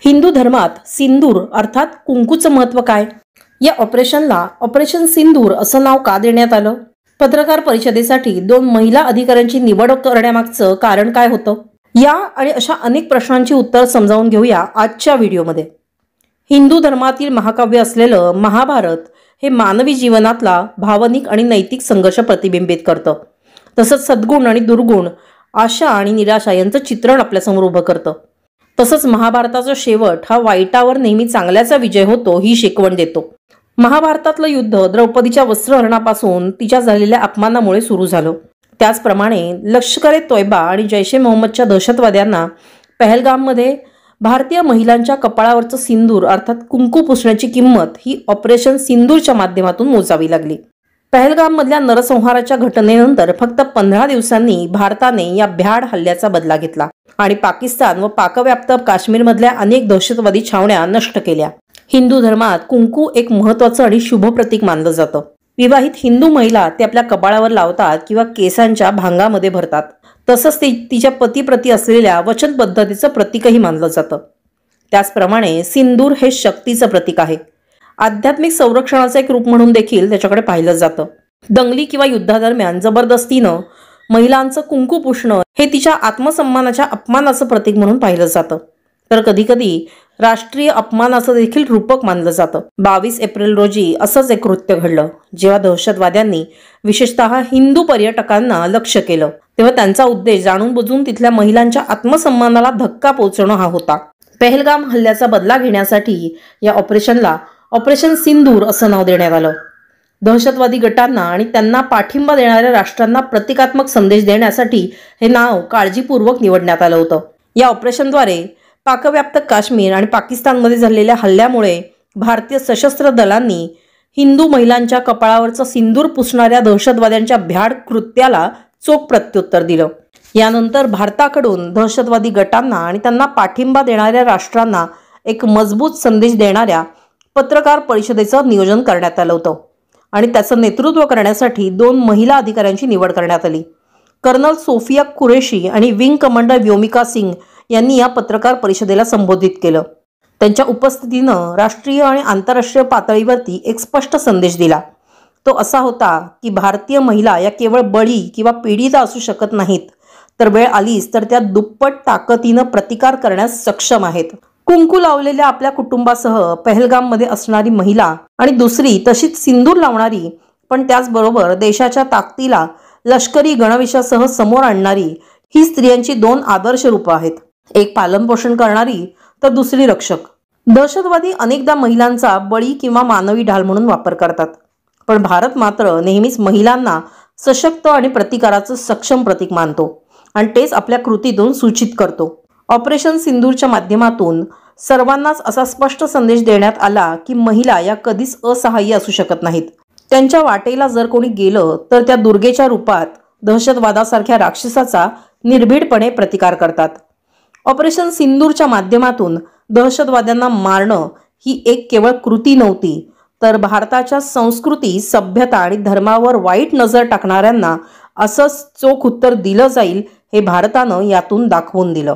हिंदू धर्मात सिंदूर अर्थात कुंकूचं महत्त्व काय? या ऑपरेशनला ऑपरेशन सिंदूर असं नाव का देण्यात आलं? पत्रकार परिषदेसाठी 2 महिला अधिकाऱ्यांची निवड करण्यामागचं कारण काय होतं? या आणि अशा अनेक प्रश्नांची उत्तर समजावून घेऊया आजच्या व्हिडिओमध्ये. हिंदू धर्मातील महाकाव्य असलेलं महाभारत हे मानवी जीवनातला भावनिक आणि नैतिक संघर्ष प्रतिबिंबित करतं. तसंच सद्गुण आणि दुर्गुण, आशा आणि निराशा यांचं चित्रण आपल्यासमोर उभं करतं. तसंच महाभारताचा शेवट हा वाईटावर नेहमी चांगल्याचा विजय होतो ही शिकवण देतो. महाभारतातलं युद्ध द्रौपदीच्या वस्त्रहरणापासून तिच्या झालेल्या अपमानामुळे सुरू झालं. त्याचप्रमाणे लष्कर-ए-तोयबा आणि जैश-ए-मोहम्मदच्या दहशतवाद्यांना पहलगाममध्ये भारतीय महिलांच्या कपाळावरचं सिंदूर अर्थात कुंकू पुसण्याची किंमत ही ऑपरेशन सिंदूरच्या माध्यमातून मोजावी लागली. पहलगाममधल्या नरसंहाराच्या घटनेनंतर फक्त 15 दिवसांनी भारताने या भ्याड हल्ल्याचा बदला घेतला आणि पाकिस्तान व पाकव्याप्त काश्मीरमधल्या अनेक दहशतवादी छावण्या नष्ट केल्या. हिंदू धर्मात कुंकू एक महत्त्वाचं आणि शुभ प्रतीक मानलं जातं. विवाहित हिंदू महिला ते आपल्या कपाळावर लावतात किंवा केसांच्या भांगामध्ये भरतात. तसंच ते तिच्या पतीप्रती असलेल्या वचनबद्धतेचं प्रतीकही मानलं जातं. त्याचप्रमाणे सिंदूर हे शक्तीचं प्रतीक आहे. आध्यात्मिक संरक्षणाचं एक रूप म्हणून देखील त्याच्याकडे पाहिलं जातं. दंगली किंवा युद्धादरम्यान जबरदस्तीनं महिलांचं कुंकू पुसणं हे तिच्या आत्मसन्मानाच्या अपमानाचं प्रतीक म्हणून पाहिलं जातं. तर कधीकधी राष्ट्रीय अपमानाचं देखील रूपक मानलं जातं. 22 एप्रिल रोजी असंच एक कृत्य घडलं, जेव्हा दहशतवाद्यांनी विशेषतः हिंदू पर्यटकांना लक्ष्य केलं. तेव्हा त्यांचा उद्देश जाणून बुजून तिथल्या महिलांच्या आत्मसन्मानाला धक्का पोहोचवणं हा होता. पहलगाम हल्ल्याचा बदला घेण्यासाठी या ऑपरेशनला ऑपरेशन सिंदूर असं नाव देण्यात आलं. दहशतवादी गटांना आणि त्यांना पाठिंबा देणाऱ्या राष्ट्रांना प्रतिकात्मक संदेश देण्यासाठी हे नाव काळजीपूर्वक निवडण्यात आलं होतं. या ऑपरेशनद्वारे पाकव्याप्त काश्मीर आणि पाकिस्तानमध्ये झालेल्या हल्ल्यामुळे भारतीय सशस्त्र दलांनी हिंदू महिलांच्या कपाळावरचं सिंदूर पुसणाऱ्या दहशतवाद्यांच्या भ्याड कृत्याला चोख प्रत्युत्तर दिलं. यानंतर भारताकडून दहशतवादी गटांना आणि त्यांना पाठिंबा देणाऱ्या राष्ट्रांना एक मजबूत संदेश देणाऱ्या पत्रकार परिषदेचं नियोजन करण्यात आलं होतं आणि त्याचं नेतृत्व करण्यासाठी 2 महिला अधिकाऱ्यांची निवड करण्यात आली. कर्नल सोफिया कुरेशी आणि विंग कमांडर व्योमिका सिंग यांनी या पत्रकार परिषदेला संबोधित केलं. त्यांच्या उपस्थितीनं राष्ट्रीय आणि आंतरराष्ट्रीय पातळीवरती एक स्पष्ट संदेश दिला. तो असा होता की भारतीय महिला या केवळ बळी किंवा पीडिता असू शकत नाहीत, तर वेळ आलीच तर त्या दुप्पट ताकदीनं प्रतिकार करण्यास सक्षम आहेत. कुंकू लावलेल्या आपल्या कुटुंबासह पहलगाममध्ये असणारी महिला आणि दुसरी तशीच सिंदूर लावणारी पण त्याचबरोबर देशाच्या ताकदीला लष्करी गणवेशासह समोर आणणारी ही स्त्रियांची 2 आदर्श रूपं आहेत. एक पालनपोषण करणारी तर दुसरी रक्षक. दहशतवादी अनेकदा महिलांचा बळी किंवा मानवी ढाल म्हणून वापर करतात, पण भारत मात्र नेहमीच महिलांना सशक्त आणि प्रतिकाराचं सक्षम प्रतीक मानतो आणि तेच आपल्या कृतीतून सूचित करतो. ऑपरेशन सिंदूरच्या माध्यमातून सर्वांनाच असा स्पष्ट संदेश देण्यात आला की महिला या कधीच असहाय्य असू शकत नाहीत. त्यांच्या वाटेला जर कोणी गेलं तर त्या दुर्गेच्या रूपात दहशतवादासारख्या राक्षसाचा निर्भीडपणे प्रतिकार करतात. ऑपरेशन सिंदूरच्या माध्यमातून दहशतवाद्यांना मारणं ही एक केवळ कृती नव्हती, तर भारताच्या संस्कृती, सभ्यता आणि धर्मावर वाईट नजर टाकणाऱ्यांना असंच चोख उत्तर दिलं जाईल हे भारतानं यातून दाखवून दिलं.